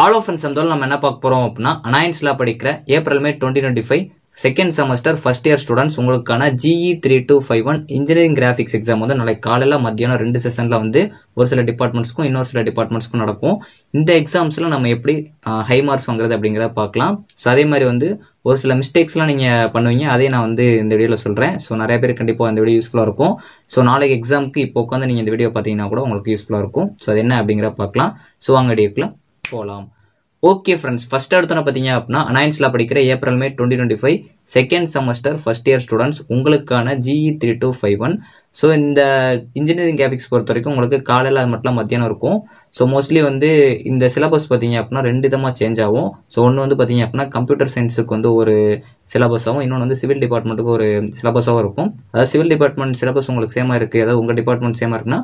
All of friends நம்ம என்ன பார்க்க போறோம் அப்படின்னா அனாயன்ஸ்ல படிக்கிற April May 2025 second semester first year students உங்களுக்கான GE 3251 இன்ஜினியரிங் கிராஃபிக்ஸ் எக்ஸாம் வந்து நாளைக்கு காலையில மத்தியானம் 2 செஷன்ல வந்து ஒரு சில டிபார்ட்மெண்ட்ஸ்க்கும் இன்னொரு சில டிபார்ட்மெண்ட்ஸ்க்கும் நடக்கும். இந்த எக்ஸாம்ஸ்ல நம்ம எப்படி ஹை மார்க்ஸ் வாங்குறது அப்படிங்கிறத பார்க்கலாம். ஸோ அதே மாதிரி வந்து ஒரு சில மிஸ்டேக்ஸ்லாம் நீங்க பண்ணுவீங்க, அதே நான் வந்து இந்த வீடியோல சொல்றேன். ஸோ நிறைய பேர் கண்டிப்பா இந்த வீடியோ யூஸ்ஃபுல்லா இருக்கும். ஸோ நாளைக்கு எக்ஸாமுக்கு இப்போ உட்காந்து நீங்க இந்த வீடியோ பார்த்தீங்கன்னா கூட உங்களுக்கு யூஸ்ஃபுல்லா இருக்கும். ஸோ அது என்ன அப்படிங்கிறத பார்க்கலாம். ஸோ வாங்க வீடியோக்குள்ள போகலாம். ஓகே ஃப்ரெண்ட்ஸ், ஃபர்ஸ்ட் எடுத்தோன்னு பார்த்தீங்க அப்படின்னா அனாயன்ஸ்ல படிக்கிற April May 2025 second semester first year students உங்களுக்கான GE 3251. ஸோ இந்த இன்ஜினியரிங் கிராஃபிக்ஸ் பொறுத்த வரைக்கும் உங்களுக்கு காலையில் அது மட்டும் மத்தியானம் இருக்கும். ஸோ மோஸ்ட்லி வந்து இந்த சிலபஸ் பார்த்தீங்க அப்படின்னா 2 விதமாக சேஞ்ச் ஆகும். ஸோ ஒன்று வந்து பார்த்தீங்க அப்படின்னா கம்ப்யூட்டர் சயின்ஸுக்கு வந்து ஒரு சிலபஸாகவும், இன்னொன்று வந்து சிவில் டிபார்ட்மெண்ட்டுக்கு ஒரு சிலபஸாகவும் இருக்கும். அதாவது சிவில் டிபார்ட்மெண்ட் சிலபஸ் உங்களுக்கு சேமாக இருக்குது, அதாவது உங்கள் டிபார்ட்மெண்ட் சேமாக இருக்குன்னா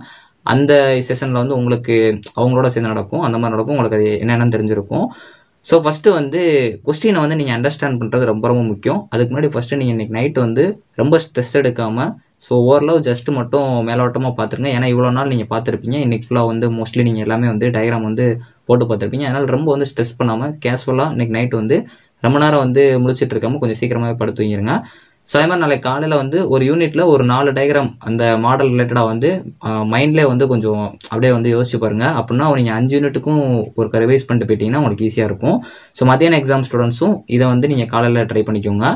அந்த செஷனில் வந்து உங்களுக்கு அவங்களோட சேர்ந்து நடக்கும், அந்த மாதிரி நடக்கும். உங்களுக்கு அது என்னென்னு தெரிஞ்சிருக்கும். ஸோ ஃபஸ்ட்டு வந்து கொஸ்டினை வந்து நீங்கள் அண்டர்ஸ்டாண்ட் பண்ணுறது ரொம்ப ரொம்ப முக்கியம். அதுக்கு முன்னாடி ஃபஸ்ட்டு நீங்கள் இன்னைக்கு நைட்டு வந்து ரொம்ப ஸ்ட்ரெஸ் எடுக்காமல் ஸோ ஓரளவு ஜஸ்ட் மட்டும் மேலோட்டமாக பார்த்துருங்க. ஏன்னா இவ்வளோ நாள் நீங்கள் பார்த்துருப்பீங்க, இன்னைக்கு ஃபுல்லாக வந்து மோஸ்ட்லி நீங்கள் எல்லாமே வந்து டயக்ராம் வந்து போட்டு பார்த்துருப்பீங்க. அதனால் ரொம்ப வந்து ஸ்ட்ரெஸ் பண்ணாமல் கேஷுவலாக இன்னைக்கு நைட்டு வந்து ரொம்ப நேரம் வந்து முடிச்சிட்டு இருக்காமல் கொஞ்சம் சீக்கிரமாகவே படுத்து தூங்கிடுங்க. ஸோ அதே மாதிரி நாளைக்கு காலையில் வந்து ஒரு யூனிட்ல ஒரு 4 டயக்ராம் அந்த மாடல் ரிலேட்டடாக வந்து மைண்ட்லேயே வந்து கொஞ்சம் அப்படியே வந்து யோசிச்சு பாருங்க. அப்படின்னா நீங்கள் 5 யூனிட்டுக்கும் ஒரு ரிவைஸ் பண்ணிட்டு போயிட்டீங்கன்னா உங்களுக்கு ஈஸியாக இருக்கும். ஸோ மத்தியான எக்ஸாம் ஸ்டூடெண்ட்ஸும் இதை வந்து நீங்கள் காலையில் ட்ரை பண்ணிக்கோங்க.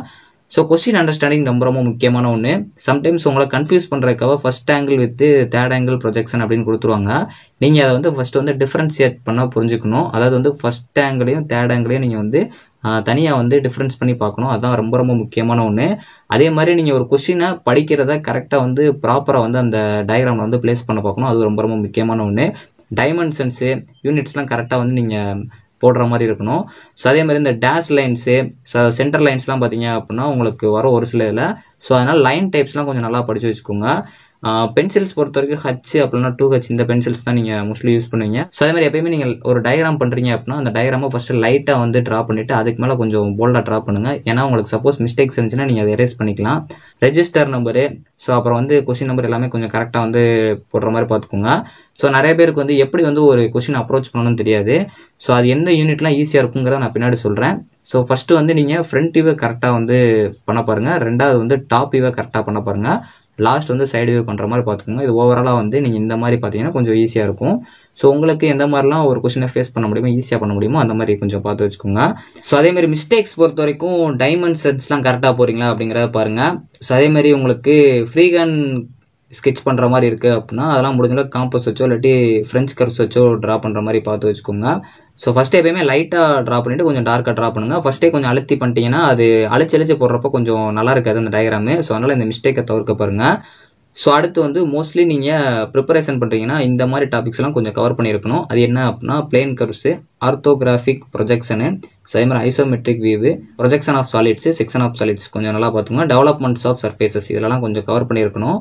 ஸோ கொஸ்டின் அண்டர்ஸ்டாண்டிங் ரொம்ப ரொம்ப முக்கியமான ஒன்று. சம்டைம்ஸ் உங்களை கன்ஃபியூஸ் பண்ணுறதுக்காக first angle with third angle projection அப்படின்னு கொடுத்துருவாங்க. நீங்கள் அதை வந்து ஃபர்ஸ்ட் வந்து டிஃபரன்ஷியேட் பண்ண புரிஞ்சுக்கணும். அதாவது வந்து ஃபர்ஸ்ட் ஆங்கிளையும் தேர்ட் ஆங்கிளையும் நீங்கள் வந்து தனியாக வந்து டிஃப்ரென்ஸ் பண்ணி பார்க்கணும். அதுதான் ரொம்ப ரொம்ப முக்கியமான ஒன்று. அதே மாதிரி நீங்கள் ஒரு கொஸ்டினை படிக்கிறத கரெக்டாக வந்து ப்ராப்பராக வந்து அந்த டயக்ராமில் வந்து பிளேஸ் பண்ண பார்க்கணும். அது ரொம்ப ரொம்ப முக்கியமான ஒன்று. டைமென்ஷன்ஸு யூனிட்ஸ்லாம் கரெக்டாக வந்து நீங்கள் போடுற மாதிரி இருக்கணும். ஸோ அதே மாதிரி இந்த டேஷ் லைன்ஸு சென்டர் லைன்ஸ்லாம் பார்த்தீங்க அப்படின்னா உங்களுக்கு வரும் ஒரு சில இதில். ஸோ அதனால் லைன் டைப்ஸ்லாம் கொஞ்சம் நல்லா படித்து வச்சுக்கோங்க. பென்சில்ஸ் பொறுத்த வரைக்கும் H அப்படின்னா 2H இந்த பென்சில்ஸ் தான் நீங்கள் மோஸ்ட்லி யூஸ் பண்ணுவீங்க. ஸோ அதே மாதிரி எப்பயுமே நீங்கள் ஒரு டயக்ராம் பண்ணுறீங்க அப்படின்னா அந்த டயக்ராமை ஃபஸ்ட்டு லைட்டாக வந்து ட்ரா பண்ணிவிட்டு அதுக்கு மேலே கொஞ்சம் போல்டாக ட்ரா பண்ணுங்கள். ஏன்னா உங்களுக்கு சப்போஸ் மிஸ்டேக்ஸ் இருந்துச்சுன்னா நீங்கள் அதை எரேஸ் பண்ணிக்கலாம். ரெஜிஸ்டர் நம்பரு, ஸோ அப்புறம் வந்து கொஸ்டின் நம்பர் எல்லாமே கொஞ்சம் கரெக்டாக வந்து போடுற மாதிரி பார்த்துக்கோங்க. ஸோ நிறைய பேருக்கு வந்து எப்படி வந்து ஒரு கொஸ்டின் அப்ரோச் பண்ணணும்னு தெரியாது. ஸோ அது எந்த யூனிட்லாம் ஈஸியாக இருக்குங்கிறத நான் பின்னாடி சொல்கிறேன். ஸோ ஃபஸ்ட்டு வந்து நீங்கள் ஃப்ரண்ட் வியூவை கரெக்டாக வந்து பண்ண பாருங்கள். ரெண்டாவது வந்து டாப் வியூவை கரெக்டாக பண்ண பாருங்கள். லாஸ்ட் வந்து சைடு வியூ பண்ணுற மாதிரி பார்த்துக்கோங்க. இது ஓவராலாக வந்து நீங்கள் இந்த மாதிரி பார்த்தீங்கன்னா கொஞ்சம் ஈஸியாக இருக்கும். ஸோ உங்களுக்கு எந்த மாதிரிலாம் ஒரு கொஸ்டினை ஃபேஸ் பண்ண முடியுமோ, ஈஸியாக பண்ண முடியுமோ அந்த மாதிரி கொஞ்சம் பார்த்து வச்சுக்கோங்க. ஸோ அதே மாதிரி மிஸ்டேக்ஸ் பொறுத்த வரைக்கும் டைமென்ஷன்ஸ்லாம் கரெக்டாக போகிறீங்களா அப்படிங்கிறத பாருங்கள். ஸோ அதே மாதிரி உங்களுக்கு ஃப்ரீகன் ஸ்கெட்ச் பண்ணுற மாதிரி இருக்குது அப்படின்னா அதெல்லாம் முடிஞ்சளவு காம்பஸ் வச்சோ இல்லாட்டி ஃப்ரெஞ்ச் கர்வ்ஸ் வச்சோ ட்ரா பண்ணுற மாதிரி பார்த்து வச்சுக்கோங்க. ஸோ ஃபஸ்ட்டு எப்பயுமே லைட்டாக ட்ரா பண்ணிவிட்டு கொஞ்சம் டார்க்காக ட்ரா பண்ணுங்கள். ஃபஸ்ட்டே கொஞ்சம் அழுத்தி பண்ணிட்டீங்கன்னா அது அழிச்சு போடுறப்போ கொஞ்சம் நல்லா இருக்காது அந்த டயக்ராமு. ஸோ அதனால் இந்த மிஸ்டேக்கை தவிர்க்க பாருங்கள். ஸோ அடுத்து வந்து மோஸ்ட்லி நீங்கள் ப்ரிப்பரேஷன் பண்ணுறீங்கன்னா இந்த மாதிரி டாபிக்ஸ்லாம் கொஞ்சம் கவர் பண்ணியிருக்கணும். அது என்ன அப்படின்னா plane curves, orthographic projection, so அதே மாதிரி isometric view, projection of solids, section of solids கொஞ்சம் நல்லா பார்த்துக்கோங்க. டெவலப்மெண்ட்ஸ் ஆஃப் சர்ஃபேசஸ் இதெல்லாம் கொஞ்சம் கவர் பண்ணியிருக்கணும்.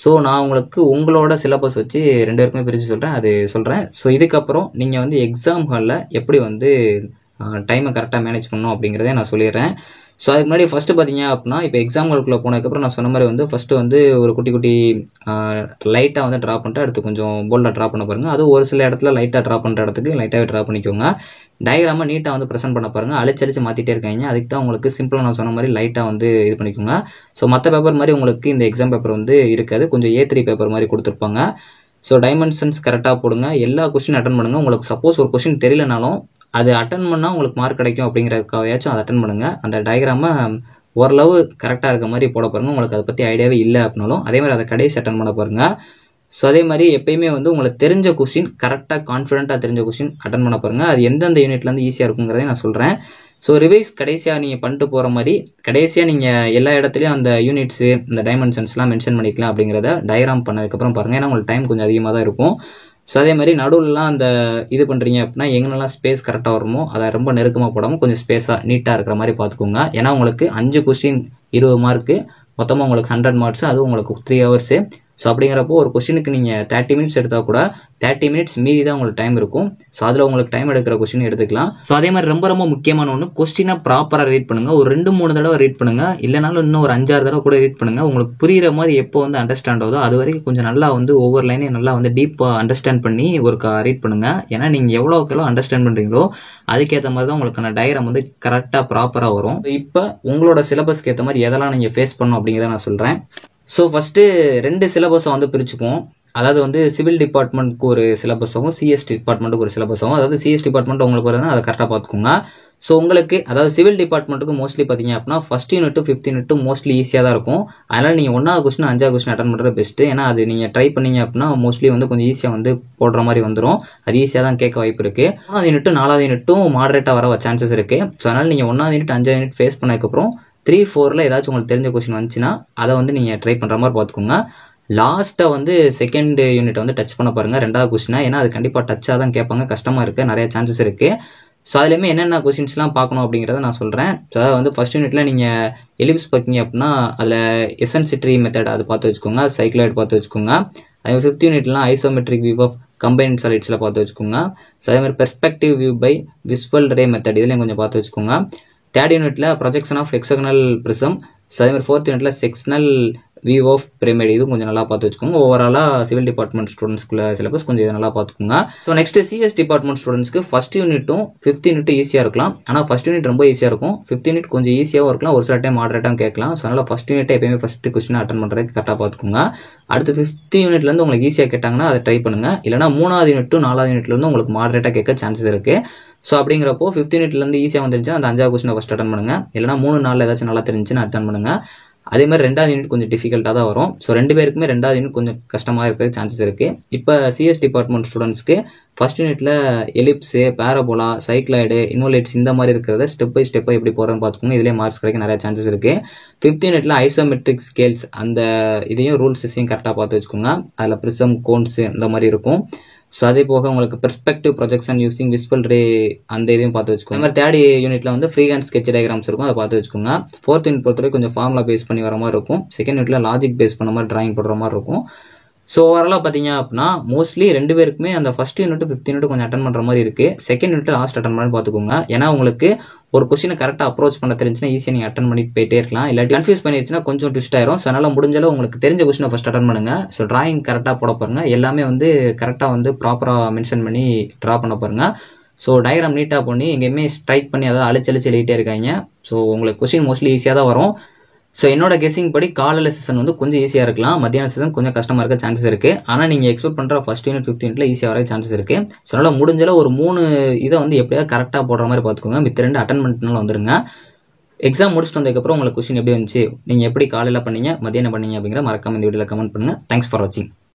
ஸோ நான் உங்களுக்கு உங்களோட சிலபஸ் வச்சு 2 பேருக்குமே பிரித்து சொல்கிறேன், அது சொல்கிறேன். ஸோ இதுக்கப்புறம் நீங்கள் வந்து எக்ஸாம் ஹாலில் எப்படி வந்து டைமை கரெக்டாக மேனேஜ் பண்ணணும் அப்படிங்கிறதே நான் சொல்லிடுறேன். ஸோ அதுக்கு முன்னாடி ஃபஸ்ட்டு பார்த்தீங்க அப்படின்னா இப்போ எக்ஸாம் ஹாலுக்குள்ளே போனதுக்கப்புறம் நான் சொன்ன மாதிரி வந்து ஃபஸ்ட்டு வந்து ஒரு குட்டி குட்டி லைட்டாக வந்து ட்ரா பண்ணிட்டு அடுத்து கொஞ்சம் போல்டாக ட்ரா பண்ண பாருங்கள். அது ஒரு சில இடத்துல லைட்டாக ட்ரா பண்ணுற இடத்துக்கு லைட்டாகவே ட்ரா பண்ணிக்கோங்க. டயக்ராமை நீட்டாக வந்து ப்ரெசென்ட் பண்ண பாருங்கள். அழிச்சு மாற்றிட்டே இருக்காங்க. அதுக்கு தான் உங்களுக்கு சிம்பிளாக நான் சொன்ன மாதிரி லைட்டாக வந்து இது பண்ணிக்கோங்க. ஸோ மற்ற பேப்பர் மாதிரி உங்களுக்கு இந்த எக்ஸாம் பேப்பர் வந்து இருக்காது, கொஞ்சம் A3 பேப்பர் மாதிரி கொடுத்துருப்பாங்க. ஸோ டைமென்ஷன்ஸ் கரெக்டாக போடுங்க. எல்லா கொஸ்டின் அட்டன் பண்ணுங்கள். உங்களுக்கு சப்போஸ் ஒரு கொஸ்டின் தெரியலனாலும் அது அட்டன் பண்ணால் உங்களுக்கு மார்க் கிடைக்கும் அப்படிங்கிறதுக்காகயாச்சும் அதை அட்டன் பண்ணுங்கள். அந்த டயக்ராமை ஓரளவு கரெக்டாக இருக்க மாதிரி போட பாருங்கள். உங்களுக்கு அதை பற்றி ஐடியாவே இல்லை அப்படின்னாலும் அதே மாதிரி அதை கடைசி அட்டன் பண்ண பாருங்கள். ஸோ அதே மாதிரி எப்பயுமே வந்து உங்களுக்கு தெரிஞ்ச கொஸ்டின் கரெக்டாக கான்ஃபிடென்ட்டாக தெரிஞ்ச கொஸ்டின் அட்டன் பண்ண பாருங்கள். அது எந்தெந்த யூனிட்லேருந்து ஈஸியாக இருக்குங்கிறதே நான் சொல்கிறேன். ஸோ ரிவைஸ் கடைசியாக நீங்கள் பண்ணிட்டு போகிற மாதிரி கடைசியாக நீங்கள் எல்லா இடத்துலையும் அந்த யூனிட்ஸு இந்த டைமென்ஷன்ஸ்லாம் மென்ஷன் பண்ணிக்கலாம் அப்படிங்கிறத டயக்ராம் பண்ணதுக்கப்புறம் பாருங்கள். ஏன்னா உங்களுக்கு டைம் கொஞ்சம் அதிகமாக தான் இருக்கும். ஸோ அதே மாதிரி நடுவில்லாம் அந்த இது பண்ணுறீங்க அப்படின்னா எங்கெல்லாம் ஸ்பேஸ் கரெக்டாக வருமோ அதை ரொம்ப நெருக்கமாக போடாமல் கொஞ்சம் ஸ்பேஸாக நீட்டாக இருக்கிற மாதிரி பார்த்துக்கோங்க. ஏன்னா உங்களுக்கு 5 கொஸ்டின் 20 மார்க்கு, மொத்தமாக உங்களுக்கு 100 மார்க்ஸ், அதுவும் உங்களுக்கு 3 ஹவர்ஸு. ஸோ அப்படிங்கிறப்போ ஒரு கொஸ்டினுக்கு நீங்கள் 30 மினிட்ஸ் எடுத்தால் கூட 30 மினிட்ஸ் மீதி தான் உங்களுக்கு டைம் இருக்கும். ஸோ அதில் உங்களுக்கு டைம் எடுக்கிற கொஸ்டின் எடுத்துக்கலாம். ஸோ அதே மாதிரி ரொம்ப ரொம்ப முக்கியமான ஒன்று, கொஸ்டினை ப்ராப்பராக ரீட் பண்ணுங்க. ஒரு 2-3 தடவை ரீட் பண்ணுங்க, இல்லைனாலும் இன்னும் ஒரு 5-6 தடவை கூட ரீட் பண்ணுங்க. உங்களுக்கு புரியுற மாதிரி எப்போ வந்து அண்டர்ஸ்டாண்ட் ஆகுதோ அது வரைக்கும் கொஞ்சம் நல்லா வந்து ஒவ்வொரு லைனையும் நல்லா வந்து டீப்பாக அண்டர்ஸ்டாண்ட் பண்ணி ஒரு ரீட் பண்ணுங்க. ஏன்னா நீங்கள் எவ்வளோக்கெல்லாம் அண்டர்ஸ்டாண்ட் பண்ணுறீங்களோ அதுக்கேற்ற மாதிரி தான் உங்களுக்கான டயக்ராம் வந்து கரெக்டாக ப்ராப்பராக வரும். இப்போ உங்களோட சிலபஸ்க்கு ஏற்ற மாதிரி எதெல்லாம் நீங்கள் ஃபேஸ் பண்ணணும் அப்படிங்கிறத நான் சொல்கிறேன். ஸோ ஃபஸ்ட்டு 2 சிலபஸை வந்து பிரிச்சுக்குவோம். அதாவது வந்து சிவில் டிபார்ட்மெண்ட்டுக்கு ஒரு சிலபஸாகவும் சிஎஸ் டிபார்ட்மெண்ட்டுக்கு ஒரு சிலபஸாகவும். அதாவது சிஎஸ் டிபார்ட்மெண்ட் உங்களுக்கு வருதுன்னா அதை கரெக்டாக பார்த்துக்கோங்க. ஸோ உங்களுக்கு அதாவது சிவில் டிபார்ட்மெண்ட்டுக்கு மோஸ்ட்லி பார்த்தீங்க அப்படின்னா first unit 5th unit mostly ஈஸியாக தான் இருக்கும். அதனால் நீங்கள் 1வது கொஸ்டின் 5வது கொஸ்டின் அட்டன் பண்ணுறது பெஸ்ட்டு. ஏன்னா அது நீங்கள் ட்ரை பண்ணீங்க அப்படின்னா மோஸ்ட்லி வந்து கொஞ்சம் ஈஸியாக வந்து போடுற மாதிரி வந்துடும். அது ஈஸியாக தான் கேட்க வாய்ப்பு இருக்குது. 3வது யூனிட்டும் 4வது யூனிட்டும் மாடரேட்டாக வர சான்சஸ் இருக்குது. ஸோ அதனால் நீங்கள் 1வது யூனிட் 5வது யூனிட் ஃபேஸ் பண்ணதுக்கப்புறம் 3-4ல் ஏதாச்சும் உங்களுக்கு தெரிஞ்ச கொஸ்டின் வந்துச்சுன்னா அதை வந்து நீங்கள் ட்ரை பண்ணுற மாதிரி பார்த்துக்கோங்க. லாஸ்ட்டாக வந்து 2nd யூனிட் வந்து டச் பண்ண பாருங்கள் 2வது கொஸ்டினா. ஏன்னா அது கண்டிப்பாக டச்சாக தான் கேட்பாங்க, கஷ்டமாக இருக்குது, நிறைய சான்சஸ் இருக்குது. ஸோ அதுலேயுமே என்னென்ன கொஸ்டின்ஸ்லாம் பார்க்கணும் அப்படிங்கிறத நான் சொல்கிறேன். ஸோ அதாவது வந்து ஃபர்ஸ்ட் யூனிட்டில் நீங்கள் எலிப்ஸ் பார்க்கிங்க அப்படின்னா அதில் எசன்சிட்ரி மெத்தட் அது பார்த்து வச்சுக்கோங்க, சைக்ளாய்டு பார்த்து வச்சுக்கோங்க. அதே 5th யூனிட்லாம் ஐசோமெட்ரிக் வியூ ஆஃப் கம்பைன்ட் சாலிட்ஸில் பார்த்து வச்சுக்கோங்க. ஸோ அதே மாதிரி perspective view by visual ray method இதுலேயும் கொஞ்சம் பார்த்து வச்சுக்கோங்க. 3rd யூனிட்ல projection of hexagonal prism. So அதே மாதிரி 4th யூனிட்ல செக்ஷனல் வியூ ஆஃப் பிரமிட் இதுவும் கொஞ்சம் நல்லா பார்த்து வச்சுக்கோங்க. ஓவராலாக சிவில் டிபார்ட்மெண்ட் ஸ்டூடெண்ட்ஸ்க்குள்ள சிலபஸ் கொஞ்சம் இதை நல்லா பார்த்துக்கோங்க. ஸோ நெக்ஸ்ட் சிஎஸ் டிபார்ட்மெண்ட் ஸ்டூடெண்ட்ஸ்க்கு ஃபர்ஸ்ட் யூனிட்டும் 5th யூனிட்டும் ஈஸியாக இருக்கலாம். ஆனால் ஃபர்ஸ்ட் யூனிட் ரொம்ப ஈஸியாக இருக்கும். 5th யூனிட் கொஞ்சம் ஈஸியாகவும் இருக்கலாம், ஒரு சில டைம் மாடரேட்டாக கேட்கலாம். ஸோ அதனால் ஃபர்ஸ்ட் யூனிட்டை எப்பயுமே ஃபர்ஸ்ட் கொஸ்டின் அட்டன் பண்ணுறதுக்கு கரெக்டாக பார்த்துக்கோங்க. அடுத்து 5th யூனிட்லேருந்து உங்களுக்கு ஈஸியாக கேட்டாங்கன்னா அதை ட்ரை பண்ணுங்க. இல்லைனா 3வது யூனிட்டும் 4வது யூனிட்லேருந்து உங்களுக்கு மாடரேட்டாக கேட்க சான்சஸ் இருக்குது. ஸோ அப்படிங்கிறப்போ 5th யூனிட்லேருந்து ஈஸியாக வந்துருந்துச்சுன்னா அந்த 5வது கொஸ்டினை ஃபஸ்ட் அட்டன் பண்ணுங்க. இல்லைனா 3-4 ஏதாச்சும் நல்லா தெரிஞ்சுன்னா அட்டன் பண்ணுங்க. அதே மாதிரி 2வது யூனிட் கொஞ்சம் டிஃபிகல்ட்டாக தான் வரும். ஸோ 2 பேருக்குமே 2வது யூனிட் கொஞ்சம் கஷ்டமாக இருக்கிற சான்சஸ் இருக்குது. இப்போ சிஎஸ் டிபார்ட்மெண்ட் ஸ்டூடெண்ட்ஸ்க்கு ஃபர்ஸ்ட் யூனிட்ல எலிப்ஸு, பேரபோலா, சைக்ளாய்டு, இன்வொலேட்ஸ் இந்த மாதிரி இருக்கிறத ஸ்டெப் பை ஸ்டெப்பாக எப்படி போகிறதுன்னு பார்த்துக்கோங்க. இதிலே மார்க்ஸ் கிடைக்க நிறைய சான்சஸ் இருக்குது. 5th யூனிட்ல ஐசோமெட்ரிக் ஸ்கேல்ஸ் அந்த இதையும் ரூல்ஸையும் கரெக்டாக பார்த்து வச்சுக்கோங்க. அதில் ப்ரிசம், கோன்ஸு இந்த மாதிரி இருக்கும். ஸோ அதே போக உங்களுக்கு பெர்ஸ்பெக்டிவ் ப்ரொஜெக்ஷன் யூசிங் விஸ்வல் ரே அந்த இதையும் பார்த்து வச்சுக்கோங்க. இந்த மாதிரி 3rd யூனிட்ல வந்து ஃப்ரீ ஹேண்ட் ஸ்கெட்ச் டயக்ராம்ஸ் இருக்கும், அதை பார்த்து வச்சுக்கோங்க. 4th யூனிட் பொறுத்தவரைக்கும் கொஞ்சம் ஃபார்முலா பேஸ் பண்ணி வர மாதிரி இருக்கும். 2nd யூனிட்ல லாஜிக் பேஸ் பண்ண மாதிரி டிராயிங் போடுற மாதிரி இருக்கும். ஸோ ஓவராலாக பார்த்தீங்க அப்படின்னா மோஸ்ட்லி 2 பேருக்குமே அந்த ஃபர்ஸ்ட் யூனிட் 5th யூனிட் கொஞ்சம் அட்டன் பண்ணுற மாதிரி இருக்குது. 2nd யூனிட் லாஸ்ட் அட்டன் பண்ணி பார்த்துக்கோங்க. ஏன்னா உங்களுக்கு ஒரு கொஸ்டினை கரெக்டாக அப்ரோச் பண்ண தெரிஞ்சுன்னா ஈஸியாக நீங்கள் அட்டன் பண்ணிட்டு போயிட்டே இருக்கலாம். இல்லாட்டி கன்ஃபியூஸ் பண்ணிடுச்சுன்னா கொஞ்சம் ட்விஸ்ட் ஆயிரும். ஸோ அதனால் முடிஞ்சளவு உங்களுக்கு தெரிஞ்ச கொஸ்டினை ஃபஸ்ட் அட்டன் பண்ணுங்க. ஸோ டிராயிங் கரெக்டாக போட பாருங்க, எல்லாமே வந்து கரெக்டாக வந்து ப்ராப்பராக மென்ஷன் பண்ணி ட்ரா பண்ண பாருங்க. ஸோ டயக்ராம் நீட்டாக பண்ணி எங்கேயுமே ஸ்ட்ரைக் பண்ணி அதாவது அழிச்சு எழுதிட்டே இருக்காங்க. ஸோ உங்களுக்கு கொஸ்டின் மோஸ்ட்லி ஈஸியாக தான் வரும். ஸோ என்னோட கெஸிங் படி காலையில் செஷன் வந்து கொஞ்சம் ஈஸியாக இருக்கலாம், மத்தியான செஷன் கொஞ்சம் கஷ்டமாக இருக்க சான்சஸ் இருக்குது. ஆனால் நீங்கள் எக்ஸ்பெக்ட் பண்ணுற ஃபர்ஸ்ட் யூனிட் 5th யூனிட்ல ஈஸியாக வர சான்சஸ் இருக்குது. ஸோ அதனால் முடிஞ்சளவு ஒரு 3 இதை வந்து எப்படியாவது கரெக்டாக போடுற மாதிரி பார்த்துக்கோங்க. மித்த 2 அட்டன் பண்ணிட்டுனால வந்துருங்க. எக்ஸாம் முடிச்சுட்டு வந்ததுக்கப்புறம் உங்களுக்கு கொஸ்டின் எப்படி வந்துச்சு, நீங்கள் எப்படி காலையில் பண்ணீங்க, மத்தியானம் பண்ணீங்க அப்படிங்கிற மறக்காம இந்த வீடியோவில் கமெண்ட் பண்ணுங்கள். தேங்க்ஸ் ஃபார் வாட்சிங்.